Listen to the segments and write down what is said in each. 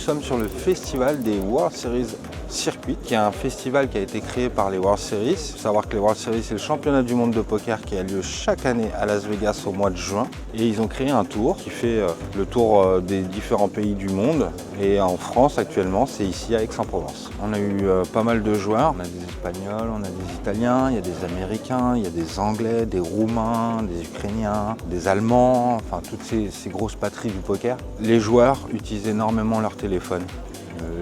sommes sur le festival des World Series Circuit, qui est un festival qui a été créé par les World Series. Il faut savoir que les World Series, c'est le championnat du monde de poker qui a lieu chaque année à Las Vegas au mois de juin. Et ils ont créé un tour qui fait le tour des différents pays du monde. Et en France, actuellement, c'est ici à Aix-en-Provence. On a eu pas mal de joueurs. On a des Espagnols, on a des Italiens, il y a des Américains, il y a des Anglais, des Roumains, des Ukrainiens, des Allemands, enfin toutes ces grosses patries du poker. Les joueurs utilisent énormément leur téléphone.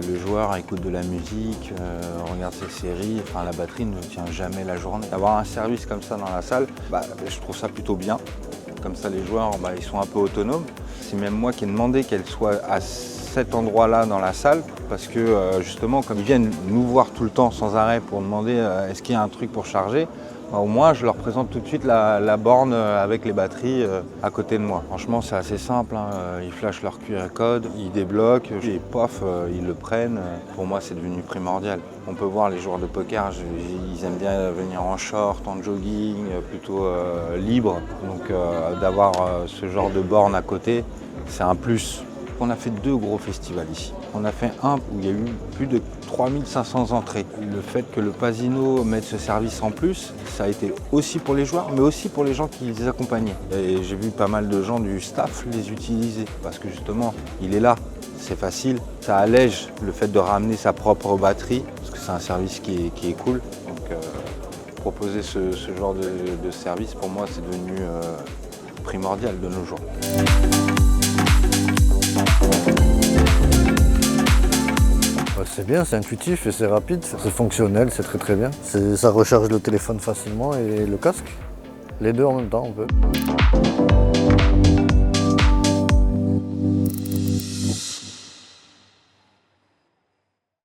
Le joueur écoute de la musique, regarde ses séries, enfin la batterie ne tient jamais la journée. Avoir un service comme ça dans la salle, je trouve ça plutôt bien. Comme ça les joueurs, ils sont un peu autonomes. C'est même moi qui ai demandé qu'elle soit à cet endroit-là dans la salle, parce que justement, comme ils viennent nous voir tout le temps sans arrêt pour demander est-ce qu'il y a un truc pour charger, au moins je leur présente tout de suite la borne avec les batteries à côté de moi. Franchement c'est assez simple, hein. Ils flashent leur QR code, ils débloquent et pof, ils le prennent. Pour moi c'est devenu primordial. On peut voir les joueurs de poker, ils aiment bien venir en short, en jogging, plutôt libre. Donc d'avoir ce genre de borne à côté, c'est un plus. On a fait 2 gros festivals ici. On a fait un où il y a eu plus de 3500 entrées. Le fait que le Pasino mette ce service en plus, ça a été aussi pour les joueurs, mais aussi pour les gens qui les accompagnaient. Et j'ai vu pas mal de gens du staff les utiliser, parce que justement, il est là, c'est facile. Ça allège le fait de ramener sa propre batterie, parce que c'est un service qui est cool. Donc proposer ce genre de service, pour moi, c'est devenu primordial de nos jours. C'est bien, c'est intuitif et c'est rapide, c'est fonctionnel, c'est très bien. Ça recharge le téléphone facilement et le casque. Les deux en même temps on peut.